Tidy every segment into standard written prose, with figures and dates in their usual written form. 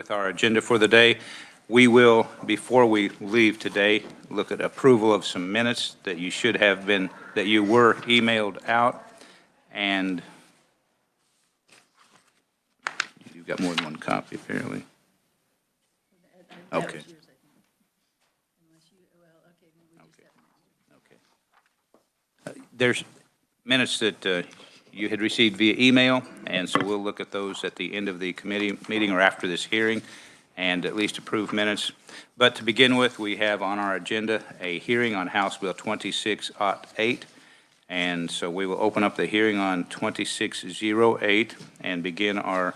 With our agenda for the day, we will, before we leave today, look at approval of some minutes that you should have been, that you were emailed out, and you've got more than one copy apparently. Okay. There's minutes that you had received via email, and so we'll look at those at the end of the committee meeting or after this hearing and at least approve minutes. But to begin with, we have on our agenda a hearing on House Bill 2608, and so we will open up the hearing on 2608 and begin our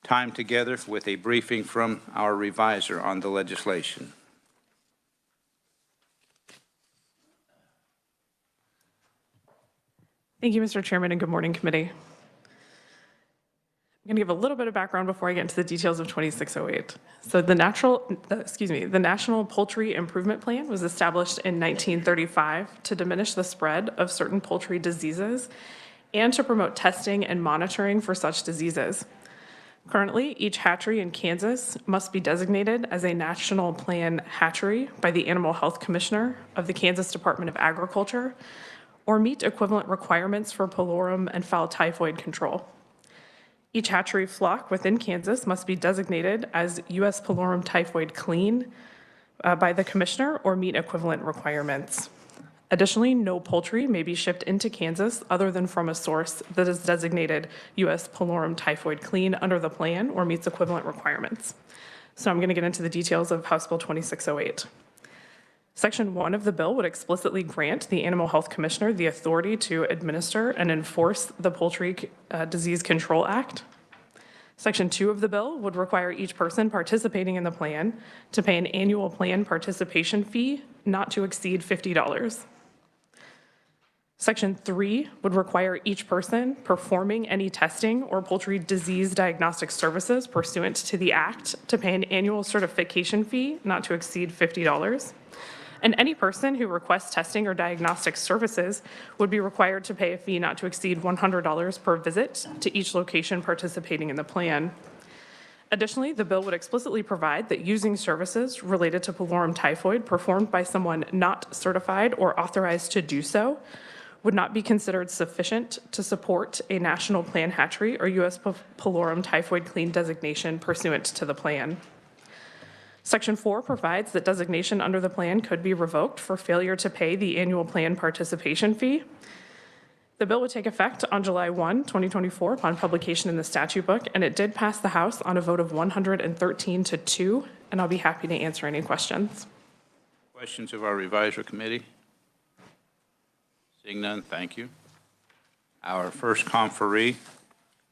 time together with a briefing from our reviser on the legislation. Thank you, Mr. Chairman, and good morning, committee. I'm going to give a little bit of background before I get into the details of 2608. So the National Poultry Improvement Plan was established in 1935 to diminish the spread of certain poultry diseases and to promote testing and monitoring for such diseases. Currently, each hatchery in Kansas must be designated as a national plan hatchery by the Animal Health Commissioner of the Kansas Department of Agriculture, or meet equivalent requirements for pullorum and fowl typhoid control. Each hatchery flock within Kansas must be designated as U.S. pullorum typhoid clean by the commissioner or meet equivalent requirements. Additionally, no poultry may be shipped into Kansas other than from a source that is designated U.S. pullorum typhoid clean under the plan or meets equivalent requirements. So I'm going to get into the details of House Bill 2608. Section 1 of the bill would explicitly grant the Animal Health Commissioner the authority to administer and enforce the Poultry Disease Control Act. Section 2 of the bill would require each person participating in the plan to pay an annual plan participation fee not to exceed $50. Section 3 would require each person performing any testing or poultry disease diagnostic services pursuant to the Act to pay an annual certification fee not to exceed $50. And any person who requests testing or diagnostic services would be required to pay a fee not to exceed $100 per visit to each location participating in the plan. Additionally, the bill would explicitly provide that using services related to pullorum typhoid performed by someone not certified or authorized to do so would not be considered sufficient to support a national plan hatchery or U.S. pullorum typhoid clean designation pursuant to the plan. Section 4 provides that designation under the plan could be revoked for failure to pay the annual plan participation fee. The bill would take effect on July 1, 2024 upon publication in the statute book, and it did pass the House on a vote of 113 to 2, and I'll be happy to answer any questions. Questions of our reviser committee? Seeing none, thank you. Our first conferee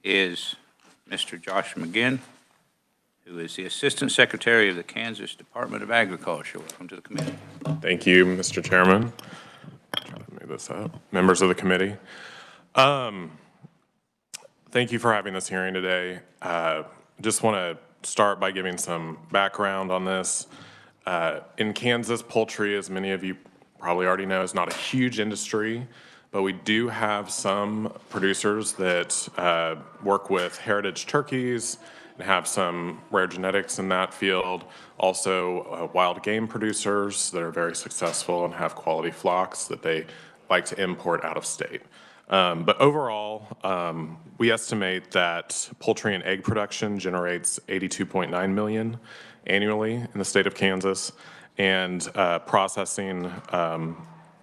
is Mr. Josh McGinn, who is the Assistant Secretary of the Kansas Department of Agriculture. Welcome to the committee. Thank you, Mr. Chairman. Try to move this up. Members of the committee. Thank you for having this hearing today. Just want to start by giving some background on this. In Kansas, poultry, as many of you probably already know, is not a huge industry, but we do have some producers that work with heritage turkeys and have some rare genetics in that field. Also, wild game producers that are very successful and have quality flocks that they like to import out of state. But overall, we estimate that poultry and egg production generates $82.9 million annually in the state of Kansas, and processing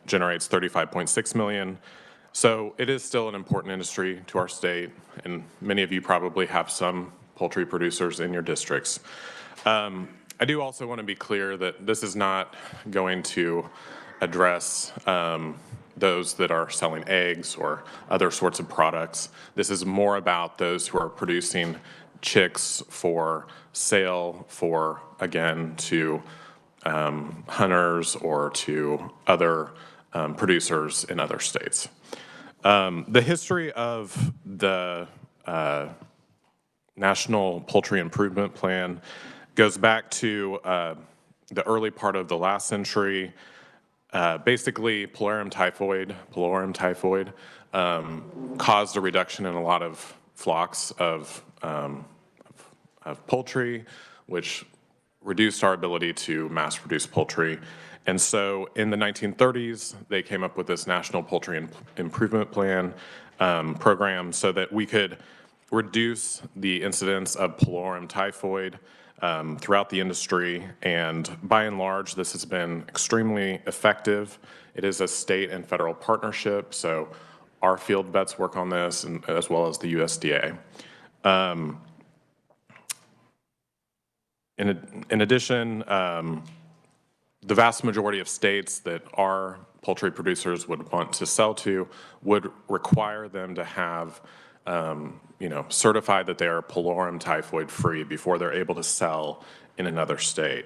generates $35.6 million. So it is still an important industry to our state, and many of you probably have some poultry producers in your districts. I do also want to be clear that this is not going to address those that are selling eggs or other sorts of products. This is more about those who are producing chicks for sale for, again, to hunters or to other producers in other states. The history of the National Poultry Improvement Plan goes back to the early part of the last century. Basically, pullorum typhoid caused a reduction in a lot of flocks of of poultry, which reduced our ability to mass produce poultry. And so in the 1930s, they came up with this National Poultry Improvement Plan program so that we could reduce the incidence of pullorum typhoid throughout the industry. And by and large, this has been extremely effective. It is a state and federal partnership, so our field vets work on this, and, as well as the USDA. In addition, the vast majority of states that our poultry producers would want to sell to would require them to have, certified that they are pullorum typhoid free before they're able to sell in another state,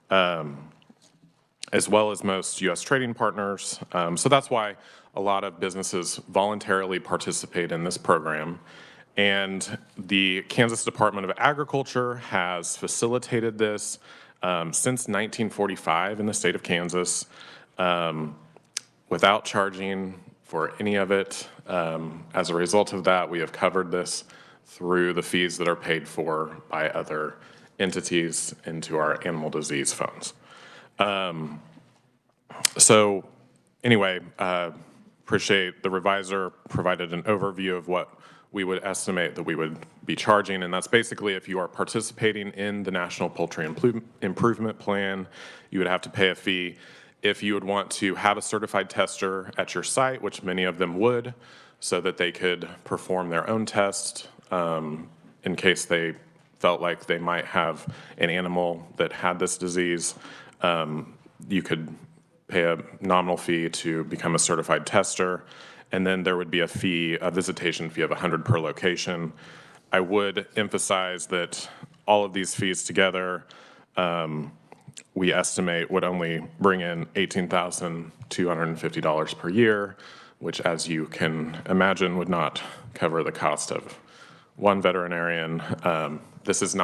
as well as most U.S. trading partners. So that's why a lot of businesses voluntarily participate in this program. And the Kansas Department of Agriculture has facilitated this since 1945 in the state of Kansas without charging for any of it. As a result of that, we have covered this through the fees that are paid for by other entities into our animal disease funds. So anyway, appreciate the revisor provided an overview of what we would estimate that we would be charging, and that's basically if you are participating in the National Poultry Improvement Plan, you would have to pay a fee. If you would want to have a certified tester at your site, which many of them would, so that they could perform their own test in case they felt like they might have an animal that had this disease, you could pay a nominal fee to become a certified tester. And then there would be a visitation fee of $100 per location. I would emphasize that all of these fees together, we estimate would only bring in $18,250 per year, which, as you can imagine, would not cover the cost of one veterinarian. This is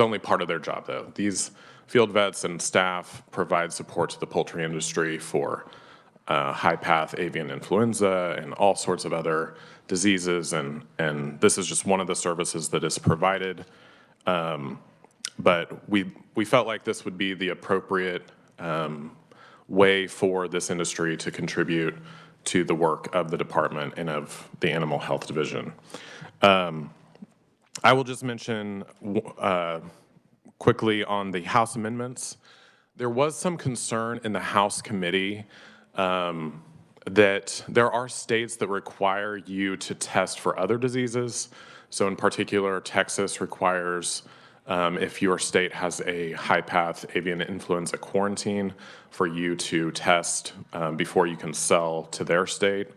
only part of their job, though. These field vets and staff provide support to the poultry industry for high-path avian influenza and all sorts of other diseases, and this is just one of the services that is provided. But we felt like this would be the appropriate way for this industry to contribute to the work of the department and of the Animal Health Division. I will just mention quickly on the House amendments. There was some concern in the House committee that there are states that require you to test for other diseases. So in particular, Texas requires, if your state has a high-path avian influenza quarantine, for you to test before you can sell to their state.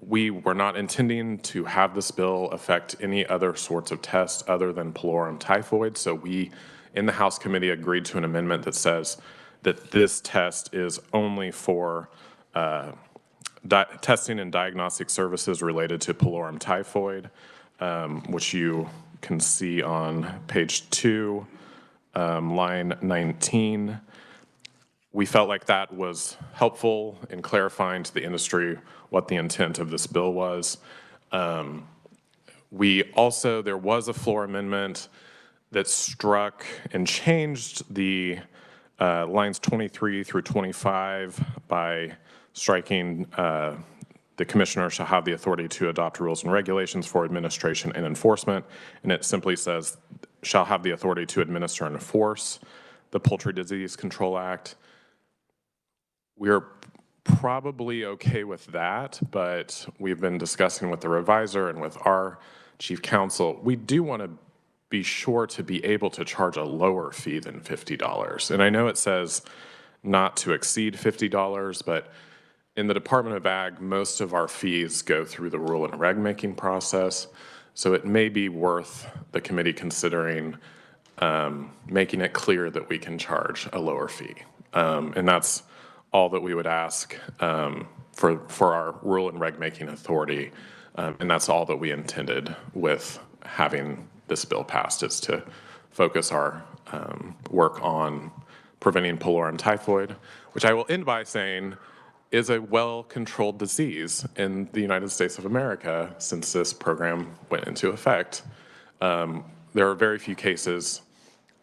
We were not intending to have this bill affect any other sorts of tests other than pullorum typhoid. So we, in the House committee, agreed to an amendment that says that this test is only for testing and diagnostic services related to pullorum typhoid, which you can see on page 2, line 19. We felt like that was helpful in clarifying to the industry what the intent of this bill was. There was a floor amendment that struck and changed the lines 23 through 25 by striking the commissioner shall have the authority to adopt rules and regulations for administration and enforcement, and it simply says shall have the authority to administer and enforce the Poultry Disease Control Act. We're probably okay with that, but we've been discussing with the revisor and with our chief counsel. We do want to be sure to be able to charge a lower fee than $50. And I know it says not to exceed $50, but in the Department of Ag, most of our fees go through the rule and reg making process. So it may be worth the committee considering making it clear that we can charge a lower fee. And that's all that we would ask for our rule and reg making authority. And that's all that we intended with having this bill passed, is to focus our work on preventing pullorum typhoid, which I will end by saying is a well-controlled disease in the United States of America since this program went into effect. there are very few cases,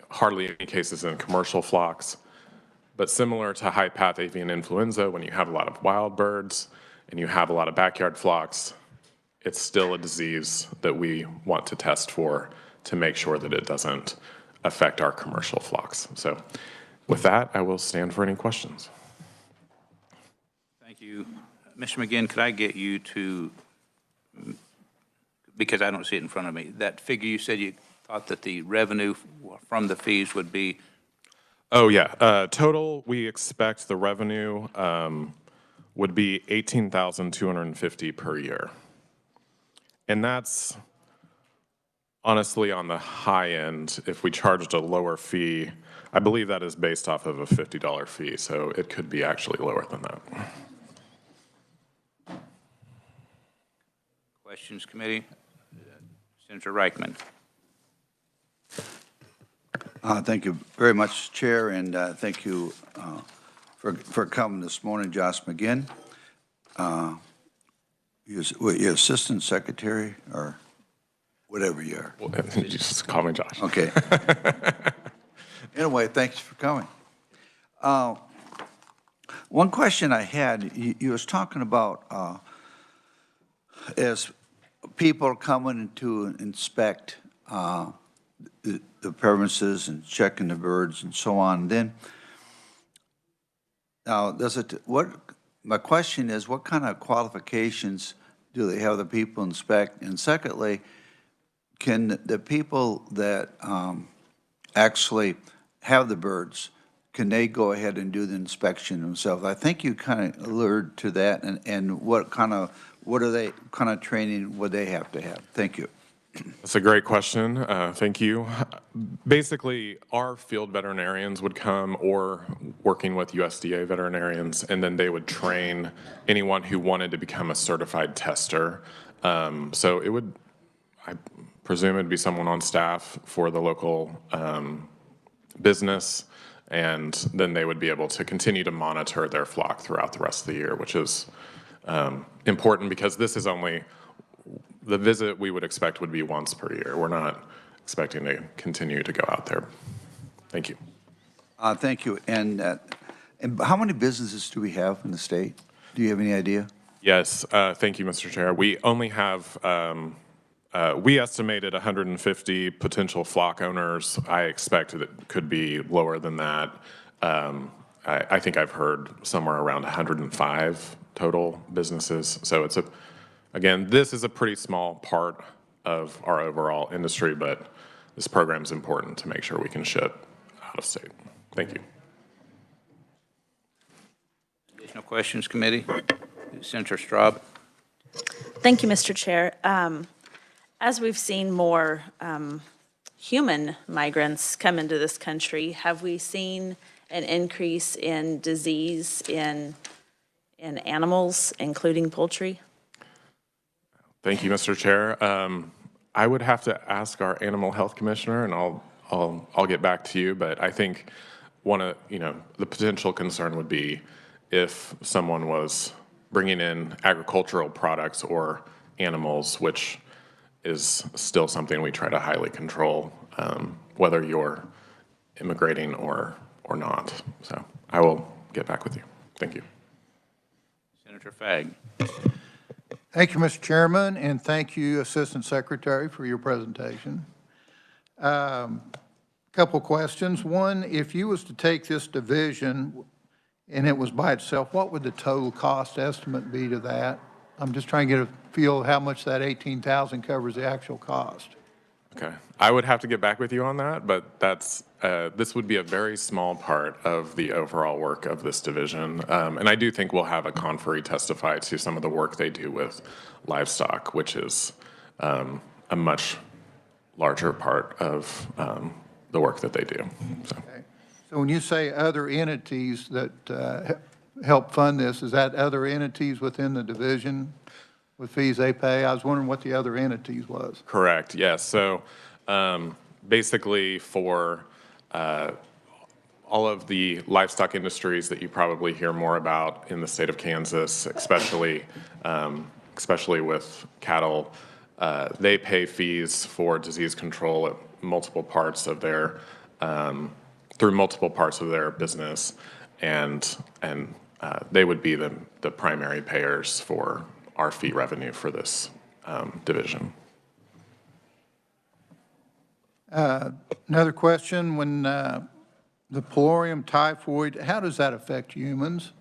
hardly any cases in commercial flocks. But similar to high-path avian influenza, when you have a lot of wild birds and you have a lot of backyard flocks, it's still a disease that we want to test for to make sure that it doesn't affect our commercial flocks. So with that, I will stand for any questions. Thank you. Mr. McGinn, could I get you to, because I don't see it in front of me, that figure you said you thought that the revenue from the fees would be? Oh, yeah. Total, we expect the revenue would be $18,250 per year. And that's honestly on the high end. If we charged a lower fee, I believe that is based off of a $50 fee, so it could be actually lower than that. Questions, committee? Senator Reichman. Thank you very much, Chair, and thank you for coming this morning, Josh McGinn. You're Assistant Secretary or whatever you are. Well, you just call me Josh. Okay. Anyway, thanks for coming. One question I had, you was talking about as people coming to inspect the premises and checking the birds and so on. Then, now, my question is, what kind of qualifications do they have the people inspect? And secondly, can the people that actually have the birds, can they go ahead and do the inspection themselves? I think you kind of allured to that, and what kind of training would they have to have? Thank you. That's a great question. Thank you. Basically, our field veterinarians would come, or working with USDA veterinarians, and then they would train anyone who wanted to become a certified tester. So it would, I presume it'd be someone on staff for the local business, and then they would be able to continue to monitor their flock throughout the rest of the year, which is important because this is only the visit we would expect would be once per year. We're not expecting to continue to go out there. Thank you. Thank you. And how many businesses do we have in the state? Do you have any idea? Yes, thank you, Mr. Chair. We only have, we estimated 150 potential flock owners. I expect that it could be lower than that. I think I've heard somewhere around 105 total businesses. So it's again, this is a pretty small part of our overall industry, but this program is important to make sure we can ship out of state. Thank you. Additional questions, committee? Senator Straub. Thank you, Mr. Chair. As we've seen more human migrants come into this country, have we seen an increase in disease in animals, including poultry? Thank you, Mr. Chair. I would have to ask our animal health commissioner, and I'll get back to you. But I think the potential concern would be if someone was bringing in agricultural products or animals, which is still something we try to highly control, whether you're immigrating or not. So I will get back with you. Thank you. Senator Fagg. Thank you, Mr. Chairman, and thank you, Assistant Secretary, for your presentation. Couple questions. One, if you was to take this division and it was by itself, what would the total cost estimate be to that? I'm just trying to get a feel of how much that $18,000 covers the actual cost. Okay, I would have to get back with you on that, but that's this would be a very small part of the overall work of this division. And I do think we'll have a conferee testify to some of the work they do with livestock, which is a much larger part of the work that they do. So. Okay. So when you say other entities that help fund this, is that other entities within the division with fees they pay? I was wondering what the other entities was. Correct, yes. So basically for all of the livestock industries that you probably hear more about in the state of Kansas, especially with cattle, they pay fees for disease control multiple parts of their, through multiple parts of their business, and they would be the primary payers for our fee revenue for this division. Another question, when the pulorium typhoid, how does that affect humans?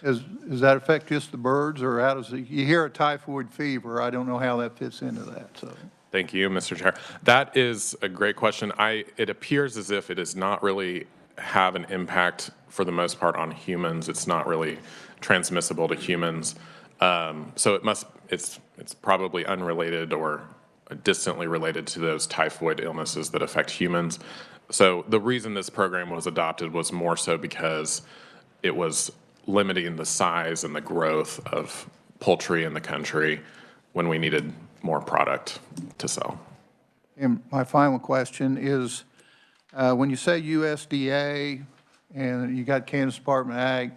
Does that affect just the birds, or how does it, you hear a typhoid fever, I don't know how that fits into that, so. Thank you, Mr. Chair. That is a great question. It appears as if it does not really have an impact for the most part on humans. It's not really transmissible to humans. So it's probably unrelated or distantly related to those typhoid illnesses that affect humans. So the reason this program was adopted was more so because it was limiting the size and the growth of poultry in the country when we needed more product to sell. And my final question is, when you say USDA and you got Kansas Department of Ag,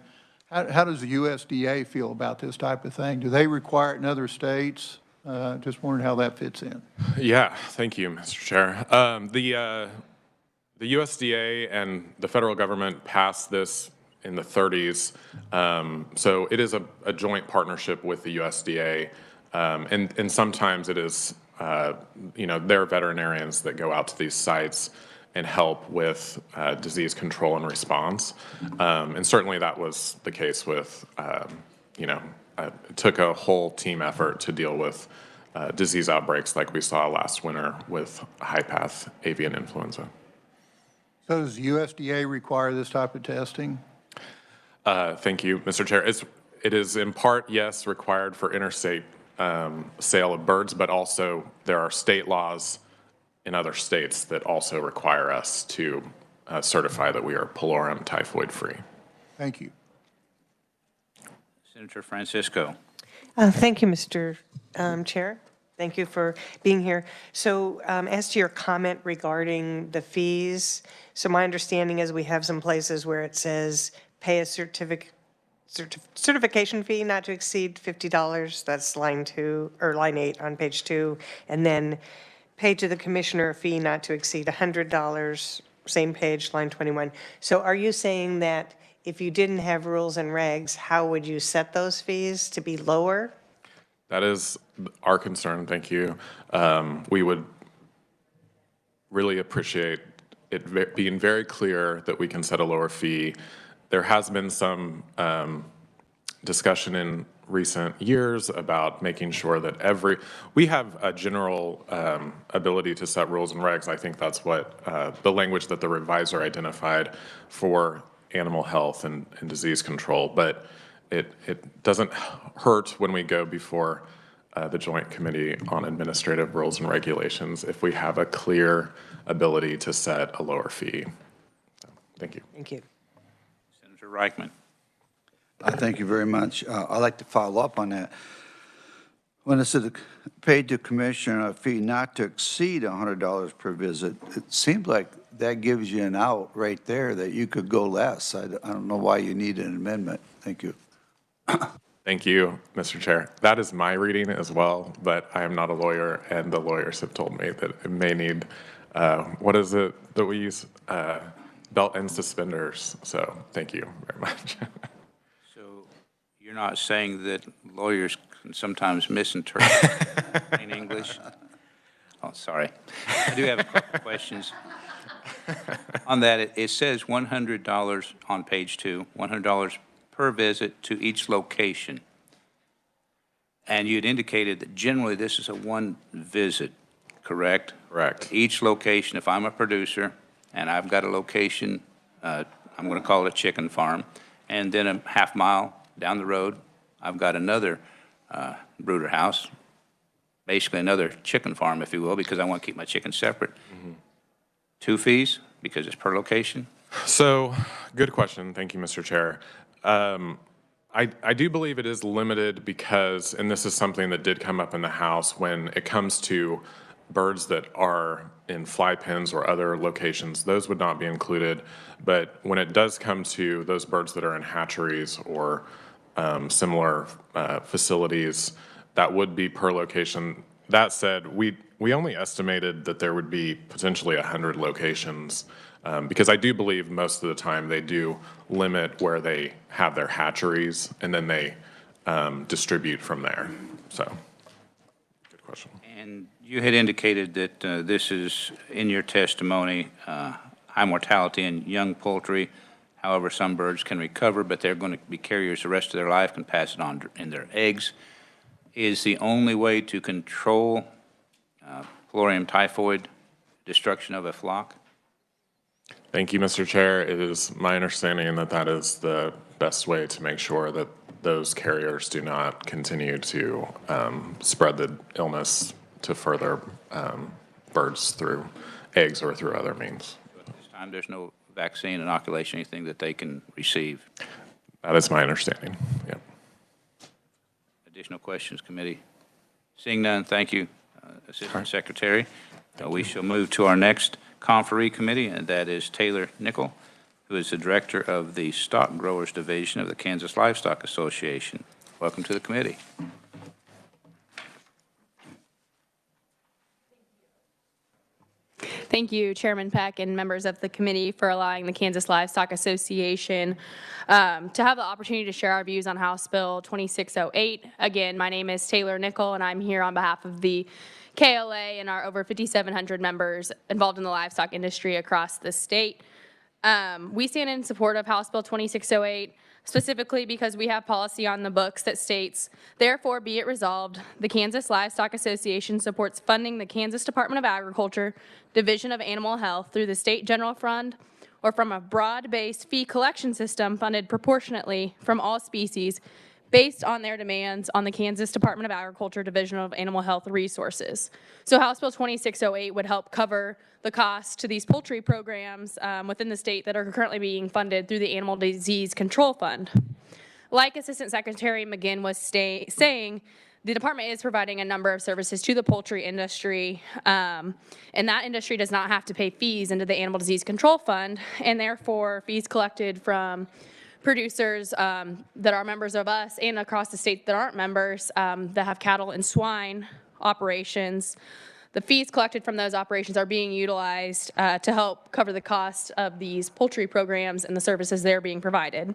how does the USDA feel about this type of thing? Do they require it in other states? Just wondering how that fits in. Yeah, thank you, Mr. Chair. The USDA and the federal government passed this in the 30s. So it is a joint partnership with the USDA. And sometimes it is, there are veterinarians that go out to these sites and help with disease control and response. And certainly that was the case with, it took a whole team effort to deal with disease outbreaks like we saw last winter with high-path avian influenza. So does the USDA require this type of testing? Thank you, Mr. Chair. It is in part, yes, required for interstate sale of birds, but also there are state laws in other states that also require us to certify that we are pulorium typhoid free. Thank you. Senator Francisco. Thank you, Mr. Chair. Thank you for being here. So as to your comment regarding the fees, so my understanding is we have some places where it says pay a certification fee not to exceed $50. That's line 2 or line 8 on page 2. And then pay to the commissioner a fee not to exceed $100, same page, line 21. So are you saying that if you didn't have rules and regs, how would you set those fees to be lower? That is our concern, thank you. We would really appreciate it being very clear that we can set a lower fee. There has been some discussion in recent years about making sure that we have a general ability to set rules and regs. I think that's what the language that the revisor identified for animal health and disease control, but it doesn't hurt when we go before the Joint Committee on Administrative Rules and Regulations if we have a clear ability to set a lower fee. So, thank you. Thank you. Senator Reichman. Thank you very much. I'd like to follow up on that. When it said paid to commissioner a fee not to exceed $100 per visit, it seems like that gives you an out right there that you could go less. I don't know why you need an amendment. Thank you. Thank you, Mr. Chair. That is my reading as well, but I am not a lawyer, and the lawyers have told me that it may need, what is it that we use? Belt and suspenders. So thank you very much. So you're not saying that lawyers can sometimes misinterpret plain English? Oh, sorry. I do have a couple questions. On that, it says $100 on page 2, $100 per visit to each location. And you'd indicated that generally this is a one visit, correct? Correct. Each location, if I'm a producer and I've got a location, I'm going to call it a chicken farm, and then a half mile down the road, I've got another brooder house, basically another chicken farm, if you will, because I want to keep my chickens separate. Mm-hmm. 2 fees because it's per location? So, good question. Thank you, Mr. Chair. I do believe it is limited because, and this is something that did come up in the House, when it comes to birds that are in fly pens or other locations, those would not be included. But when it does come to those birds that are in hatcheries or similar facilities, that would be per location. That said, we only estimated that there would be potentially 100 locations because I do believe most of the time they do limit where they have their hatcheries and then they distribute from there. So, good question. And you had indicated that this is, in your testimony, high mortality in young poultry. However, some birds can recover, but they're going to be carriers the rest of their life, can pass it on in their eggs. Is the only way to control Florium typhoid destruction of a flock? Thank you, Mr. Chair. It is my understanding that that is the best way to make sure that those carriers do not continue to spread the illness to further birds through eggs or through other means. At this time, there's no vaccine, inoculation, anything that they can receive. That is my understanding. Yep. Additional questions, committee? Seeing none, thank you, Assistant Secretary. We shall move to our next conferee committee, and that is Taylor Nickel, who is the Director of the Stock Growers Division of the Kansas Livestock Association. Welcome to the committee. Thank you, Chairman Peck and members of the committee for allowing the Kansas Livestock Association to have the opportunity to share our views on House Bill 2608. Again, my name is Taylor Nickel, and I'm here on behalf of the KLA and our over 5,700 members involved in the livestock industry across the state. We stand in support of House Bill 2608, specifically because we have policy on the books that states, therefore be it resolved, the Kansas Livestock Association supports funding the Kansas Department of Agriculture, Division of Animal Health through the State General Fund or from a broad-based fee collection system funded proportionately from all species based on their demands on the Kansas Department of Agriculture Division of Animal Health resources. So House Bill 2608 would help cover the cost to these poultry programs within the state that are currently being funded through the Animal Disease Control Fund. Like Assistant Secretary McGinn was saying, the department is providing a number of services to the poultry industry, and that industry does not have to pay fees into the Animal Disease Control Fund, and therefore fees collected from producers that are members of us and across the state that aren't members that have cattle and swine operations. The fees collected from those operations are being utilized to help cover the cost of these poultry programs and the services they're being provided.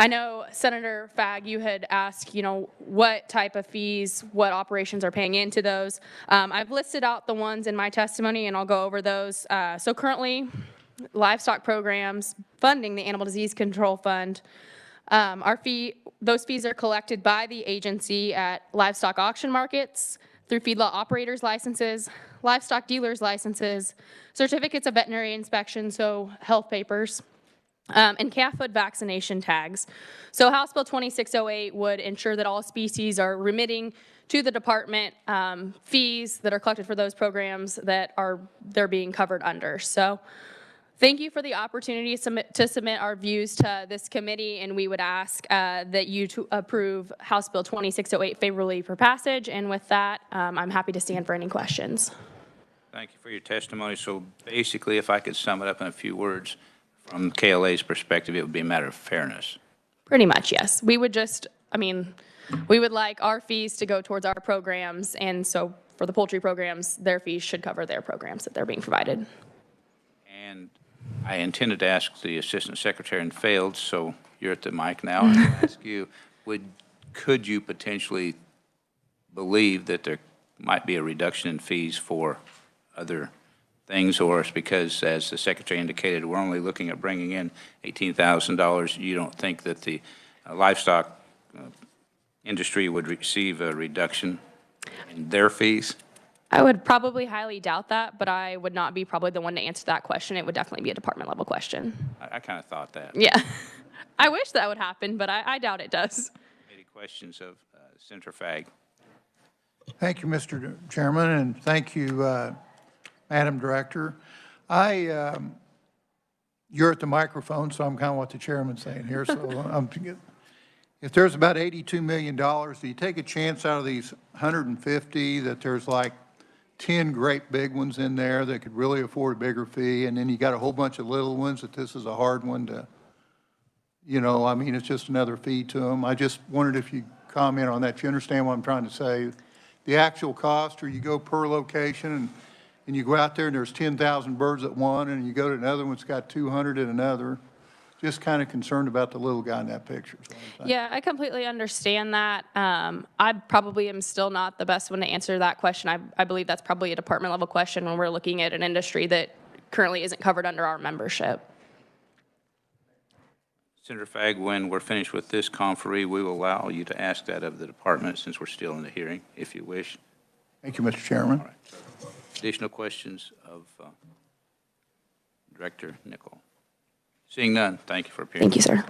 I know, Senator Fagg, you had asked, what type of fees, what operations are paying into those. I've listed out the ones in my testimony, and I'll go over those. So currently, livestock programs funding the Animal Disease Control Fund, those fees are collected by the agency at livestock auction markets, through feedlot operators licenses, livestock dealers licenses, certificates of veterinary inspection, so health papers, and calf foot vaccination tags. So House Bill 2608 would ensure that all species are remitting to the department fees that are collected for those programs that they're being covered under. So thank you for the opportunity to submit our views to this committee, and we would ask that you to approve House Bill 2608 favorably for passage. And with that, I'm happy to stand for any questions. Thank you for your testimony. So basically, if I could sum it up in a few words, from KLA's perspective, it would be a matter of fairness. Pretty much, yes. We would we would like our fees to go towards our programs, and so for the poultry programs, their fees should cover their programs that they're being provided. And I intended to ask the Assistant Secretary and failed, so you're at the mic now. I'll ask you, could you potentially believe that there might be a reduction in fees for other things, or it's because, as the Secretary indicated, we're only looking at bringing in $18,000. You don't think that the livestock industry would receive a reduction in their fees? I would probably highly doubt that, but I would not be probably the one to answer that question. It would definitely be a department level question. I kind of thought that. Yeah. I wish that would happen, but I doubt it does. Any questions of Senator Fagg? Thank you, Mr. Chairman, and thank you, Madam Director. You're at the microphone, so I'm kind of what the chairman's saying here. So if there's about $82 million, do you take a chance out of these 150 that there's like 10 great big ones in there that could really afford a bigger fee, and then you got a whole bunch of little ones that this is a hard one to, it's just another fee to them? I just wondered if you comment on that. You understand what I'm trying to say? the actual cost, or you go per location and you go out there and there's 10,000 birds at one, and you go to another one that's got 200 at another. Just kind of concerned about the little guy in that picture. is what I'm saying. Yeah, I completely understand that. I probably am still not the best one to answer that question. I believe that's probably a department level question when we're looking at an industry that currently isn't covered under our membership. Senator Fagg, when we're finished with this conferee, we will allow you to ask that of the department since we're still in the hearing, if you wish. Thank you, Mr. Chairman. All right. Additional questions of Director Nichol? Seeing none, thank you for appearing. Thank you, sir.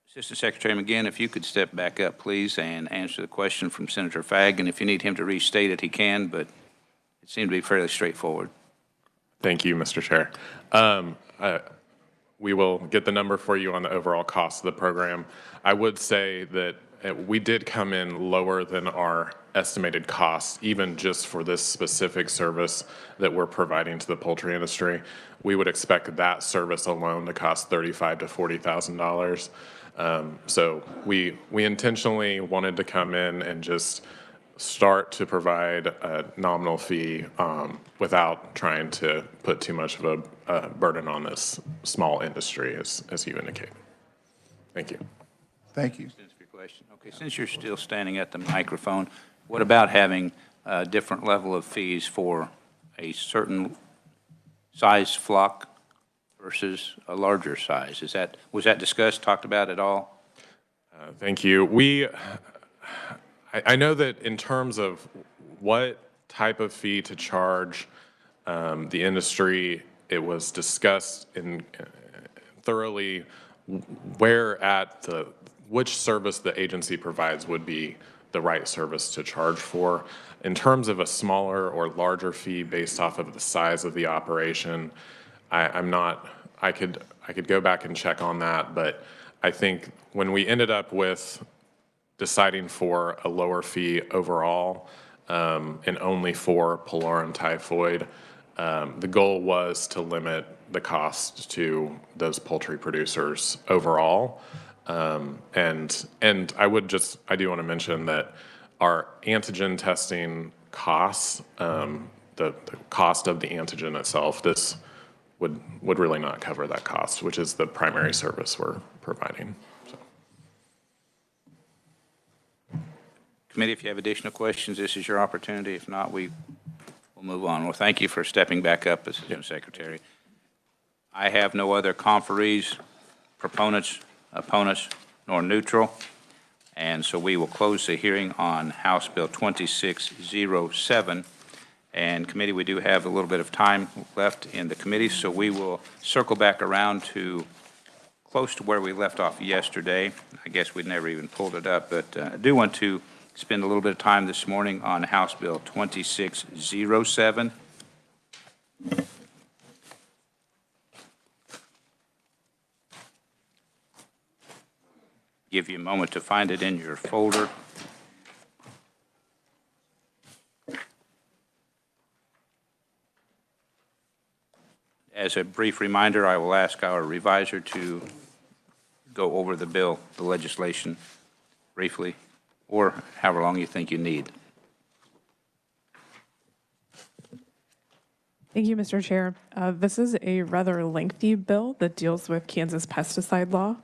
Assistant Secretary McGinn, if you could step back up, please, and answer the question from Senator Fagg, and if you need him to restate it, he can, but it seemed to be fairly straightforward. Thank you, Mr. Chair. We will get the number for you on the overall cost of the program. I would say that we did come in lower than our estimated costs, even just for this specific service that we're providing to the poultry industry. We would expect that service alone to cost $35,000 to $40,000. So we intentionally wanted to come in and just start to provide a nominal fee without trying to put too much of a burden on this small industry, as you indicate. Thank you. Thank you. Question. Okay, since you're still standing at the microphone, what about having a different level of fees for a certain size flock versus a larger size? Was that discussed, talked about at all? Thank you. I know that in terms of what type of fee to charge the industry, it was discussed thoroughly which service the agency provides would be the right service to charge for. In terms of a smaller or larger fee based off of the size of the operation, I could go back and check on that, but I think when we ended up with deciding for a lower fee overall and only for pullular and typhoid, the goal was to limit the cost to those poultry producers overall. And I do want to mention that our antigen testing costs, the cost of the antigen itself, this would really not cover that cost, which is the primary service we're providing. So. Committee, if you have additional questions, this is your opportunity. If not, we'll move on. Well, thank you for stepping back up, Assistant Secretary. I have no other conferees, proponents, opponents, nor neutral, and so we will close the hearing on House Bill 2607. And committee, we do have a little bit of time left in the committee, so we will circle back around to close to where we left off yesterday. I guess we'd never even pulled it up, but I do want to spend a little bit of time this morning on House Bill 2607. Give you a moment to find it in your folder. As a brief reminder, I will ask our reviser to go over the bill, the legislation, briefly, or however long you think you need. Thank you, Mr. Chair. This is a rather lengthy bill that deals with Kansas pesticide law.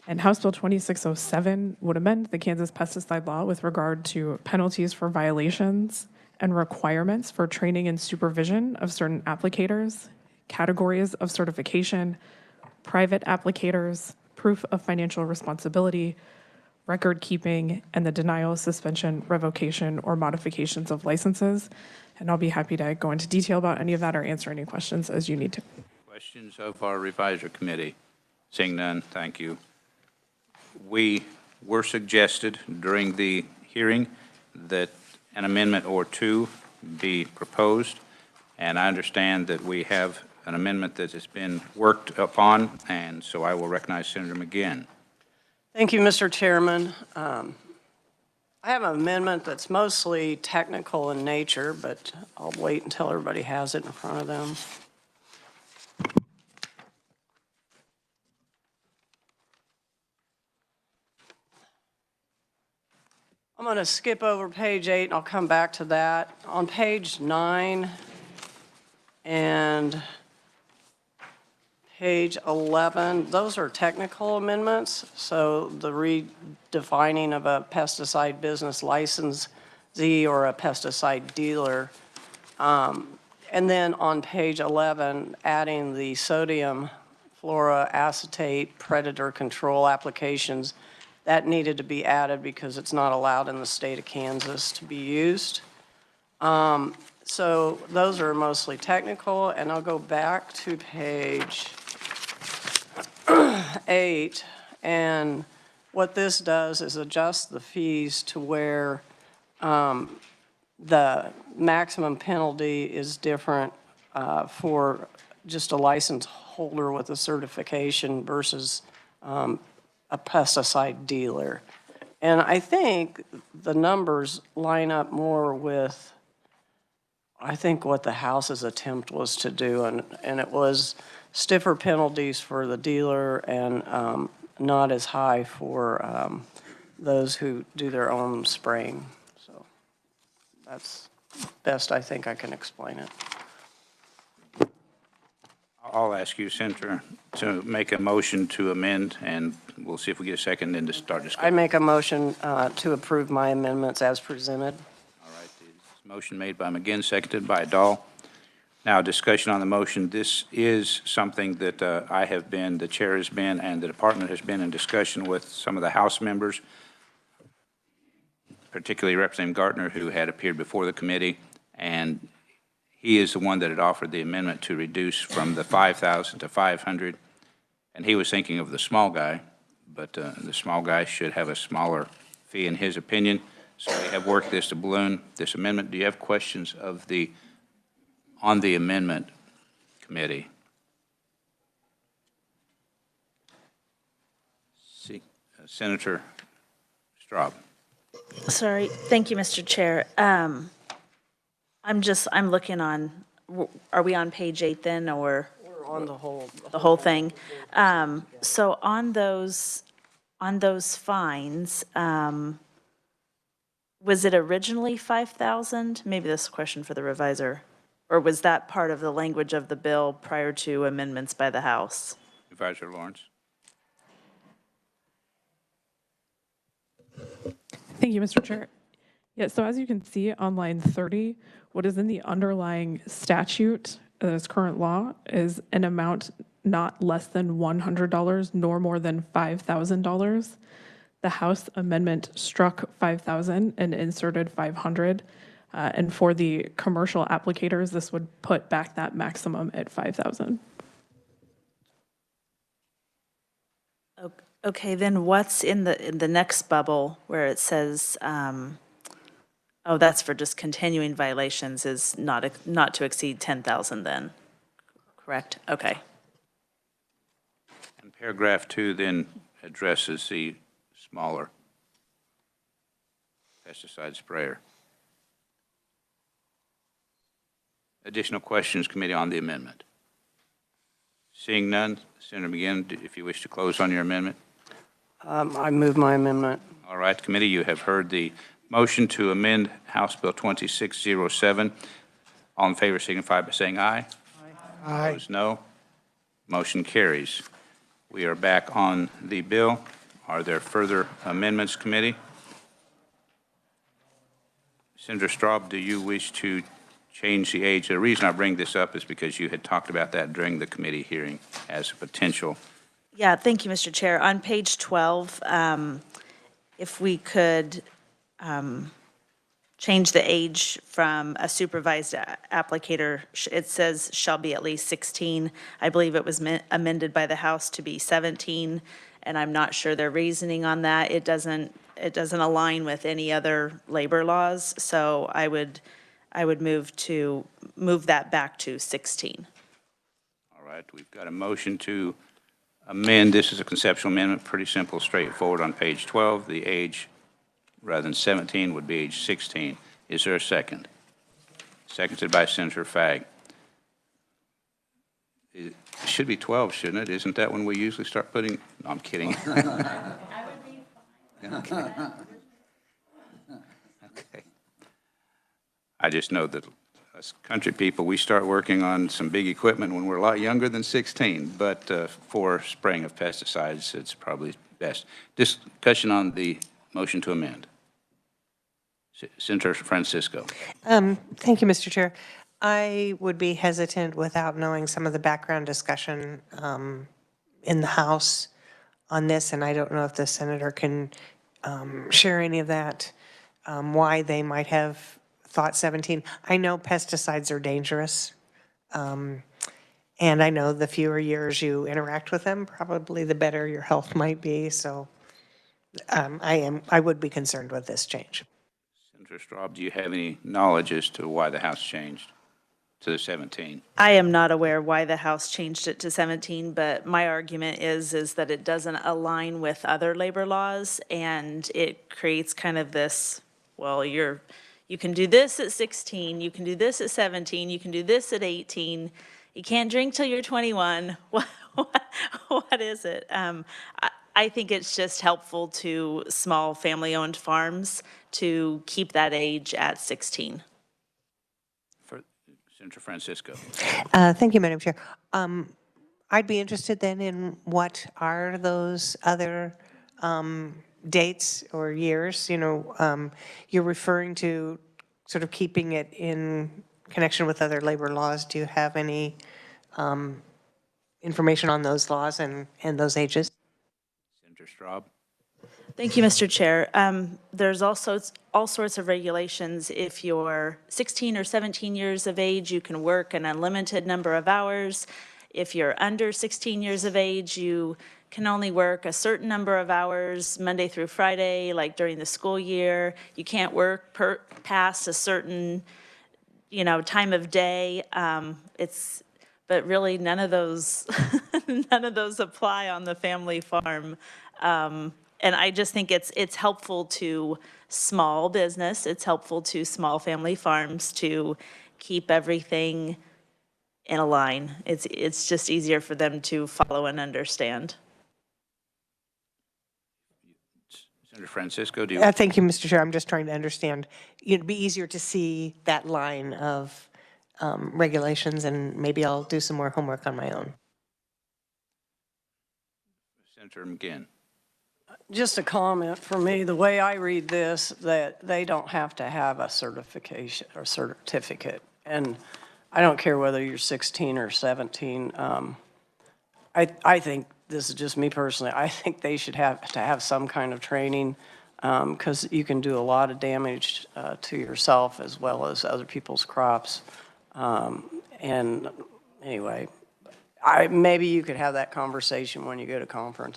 And House Bill 2607 would amend the Kansas pesticide law with regard to penalties for violations and requirements for training and supervision of certain applicators, categories of certification, private applicators, proof of financial responsibility, record keeping, and the denial, suspension, revocation, or modifications of licenses. And I'll be happy to go into detail about any of that or answer any questions as you need to. Questions of our reviser committee? Seeing none, thank you. We were suggested during the hearing that an amendment or two be proposed, and I understand that we have an amendment that has been worked upon, and so I will recognize Senator McGinn. Thank you, Mr. Chairman. I have an amendment that's mostly technical in nature, but I'll wait until everybody has it in front of them. want to skip over page 8, and I'll come back to that. On page 9 and page 11, those are technical amendments. So the redefining of a pesticide business licensee or a pesticide dealer. And then on page 11, adding the sodium fluoroacetate predator control applications, that needed to be added because it's not allowed in the state of Kansas to be used. So those are mostly technical, and I'll go back to page 8, and what this does is adjust the fees to where the maximum penalty is different for just a license holder with a certification versus a pesticide dealer. And I think the numbers line up more with, I think, what the House's attempt was to do, and it was stiffer penalties for the dealer and not as high for those who do their own spraying. So that's best I think I can explain it. I'll ask you, Senator, to make a motion to amend, and we'll see if we get a second, then to start I discussion. make a motion to approve my amendments as presented. All right, the motion made by McGinn, seconded by Dahl. Now, discussion on the motion. This is something that I have been, the chair has been, and the department has been in discussion with some of the House members, particularly Representative Gartner, who had appeared before the committee, and he is the one that had offered the amendment to reduce from the 5,000 to 500, and he was thinking of the small guy, but the small guy should have a smaller fee in his opinion. So we have worked this to balloon this amendment. Do you have questions on the amendment committee? See, Senator Straub. Sorry, thank you, Mr. Chair. I'm looking on, are we on page 8 then, or We're on the whole. the whole thing? So on those fines, was it originally 5,000? Maybe this is a question for the revisor. Or was that part of the language of the bill prior to amendments by the House? Advisor Lawrence. Thank you, Mr. Chair. Yeah, so as you can see on line 30, what is in the underlying statute, as current law, is an amount not less than $100 nor more than $5,000. The House amendment struck 5,000 and inserted 500. And for the commercial applicators, this would put back that maximum at 5,000. Okay, then what's in the next bubble where it says, oh, that's for just continuing violations is not to exceed 10,000 then, correct? Okay. And paragraph 2 then addresses the smaller pesticide sprayer. Additional questions, committee, on the amendment? Seeing none, Senator McGinn, if you wish to close on your amendment. I move my amendment. All right, committee, you have heard the motion to amend House Bill 2607. All in favor signify by saying aye. Aye. Opposed, no. Motion carries. We are back on the bill. Are there further amendments, committee? Senator Straub, do you wish to change the age? The reason I bring this up is because you had talked about that during the committee hearing as a potential. Yeah, thank you, Mr. Chair. On page 12, if we could change the age from a supervised applicator, it says shall be at least 16. I believe it was amended by the House to be 17, and I'm not sure their reasoning on that. It doesn't align with any other labor laws, so I would move that back to 16. All right, we've got a motion to amend. This is a conceptual amendment, pretty simple, straightforward on page 12. The age, rather than 17, would be age 16. Is there a second? Seconded by Senator Fagg. It should be 12, shouldn't it? Isn't that when we usually start putting? No, I'm kidding. Okay. I just know that us country people, we start working on some big equipment when we're a lot younger than 16, but for spraying of pesticides, it's probably best. Discussion on the motion to amend. Senator Francisco. Thank you, Mr. Chair. I would be hesitant without knowing some of the background discussion in the House on this, and I don't know if the senator can share any of that, why they might have thought 17. I know pesticides are dangerous, and I know the fewer years you interact with them, probably the better your health might be, so I would be concerned with this change. Senator Straub, do you have any knowledge as to why the House changed to the 17? I am not aware why the House changed it to 17, but my argument is that it doesn't align with other labor laws, and it creates kind of this, well, you can do this at 16, you can do this at 17, you can do this at 18, you can't drink till you're 21. What is it? I think it's just helpful to small family-owned farms to keep that age at 16. Senator Francisco. Thank you, Madam Chair. I'd be interested then in what are those other dates or years? You know, you're referring to sort of keeping it in connection with other labor laws. Do you have any information on those laws and those ages? Senator Straub. Thank you, Mr. Chair. There's also all sorts of regulations. If you're 16 or 17 years of age, you can work an unlimited number of hours. If you're under 16 years of age, you can only work a certain number of hours Monday through Friday, like during the school year. You can't work past a certain, time of day. But really none of those apply on the family farm. And I just think it's helpful to small business, it's helpful to small family farms to keep everything in a line. It's just easier for them to follow and understand. Senator Francisco, do you? Thank you, Mr. Chair. I'm just trying to understand. It'd be easier to see that line of regulations, and maybe I'll do some more homework on my own. Senator McGinn. Just a comment for me, the way I read this, that they don't have to have a certification or certificate. And I don't care whether you're 16 or 17. I think, this is just me personally, I think they should have to have some kind of training because you can do a lot of damage to yourself as well as other people's crops. And anyway, maybe you could have that conversation when you go to conference.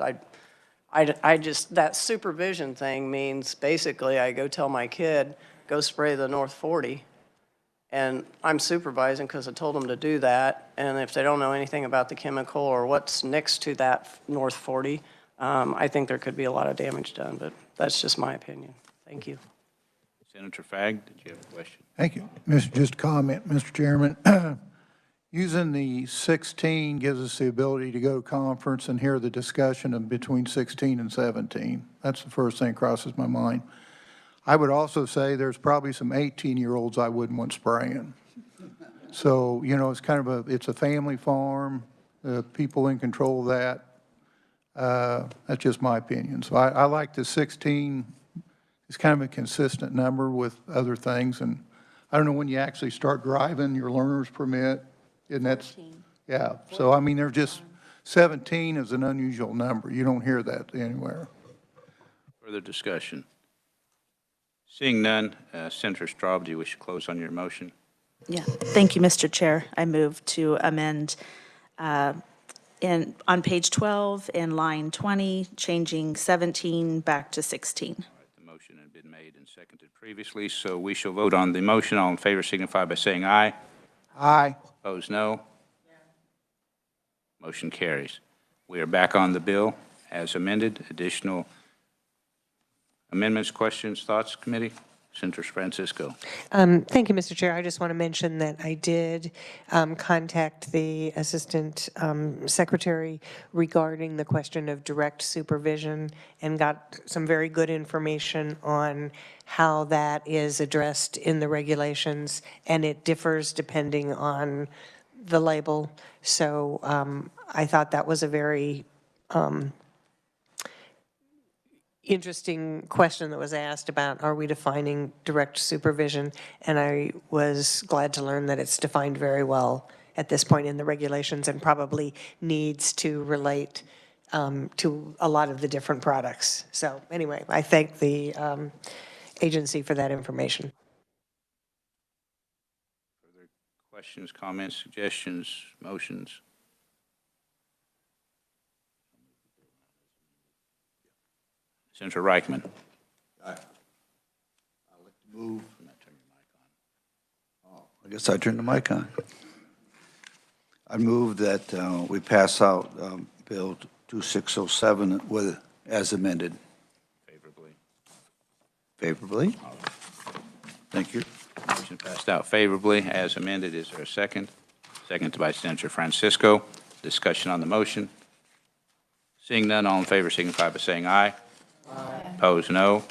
I just, that supervision thing means basically I go tell my kid, go spray the North 40. And I'm supervising because I told them to do that. And if they don't know anything about the chemical or what's next to that North 40, I think there could be a lot of damage done. But that's just my opinion. Thank you. Senator Fagg, did you have a question? Thank you. Just a comment, Mr. Chairman. Using the 16 gives us the ability to go to conference and hear the discussion of between 16 and 17. That's the first thing that crosses my mind. I would also say there's probably some 18-year-olds I wouldn't want spraying. So, it's kind of it's a family farm, people in control of that. That's just my opinion. So I like the 16. It's kind of a consistent number with other things. And I don't know when you actually start driving your learner's permit. And that's, yeah. So, I mean, they're just, 17 is an unusual number. You don't hear that anywhere. Further discussion? Seeing none, Senator Straub, do you wish to close on your motion? Yeah, thank you, Mr. Chair. I move to amend on page 12 in line 20, changing 17 back to 16. All right, the motion had been made and seconded previously, so we shall vote on the motion. All in favor signify by saying aye. Aye. Opposed, no. Motion carries. We are back on the bill as amended. Additional amendments, questions, thoughts, committee? Senator Francisco. Thank you, Mr. Chair. I just want to mention that I did contact the Assistant Secretary regarding the question of direct supervision and got some very good information on how that is addressed in the regulations, and it differs depending on the label. So I thought that was a very interesting question that was asked about, are we defining direct supervision? And I was glad to learn that it's defined very well at this point in the regulations and probably needs to relate to a lot of the different products. So anyway, I thank the agency for that information. Further questions, comments, suggestions, motions? Senator Reichman. Aye. I'd like to move. I guess I turned the mic on. I move that we pass out Bill 2607 with, as amended. Favorably. Favorably? Thank you. Motion passed out favorably as amended. Is there a second? Seconded by Senator Francisco. Discussion on the motion. Seeing none, all in favor signify by saying aye. Aye. Opposed, no.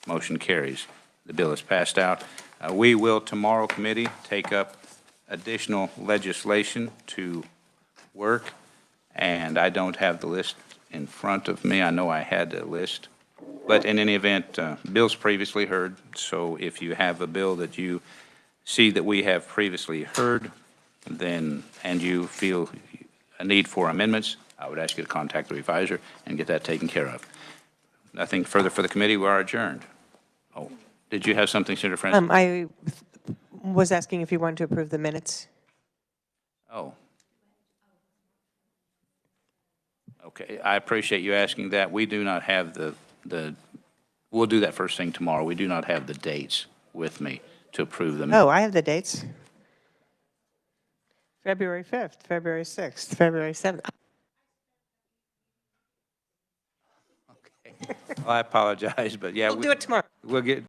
Motion carries. The bill is passed out. We will tomorrow, committee, take up additional legislation to work, and I don't have the list in front of me. I know I had a list, but in any event, bills previously heard. So if you have a bill that you see that we have previously heard, then and you feel a need for amendments, I would ask you to contact the reviser and get that taken care of. Nothing further for the committee. We are adjourned. Oh, did you have something, Senator Francis? I was asking if you wanted to approve the minutes. Oh. Okay, I appreciate you asking that. We do not have we'll do that first thing tomorrow. We do not have the dates with me to approve them. Oh, I have the dates. February 5th, February 6th, February 7th. Okay. Well, I apologize, but yeah. We'll do it tomorrow. We'll get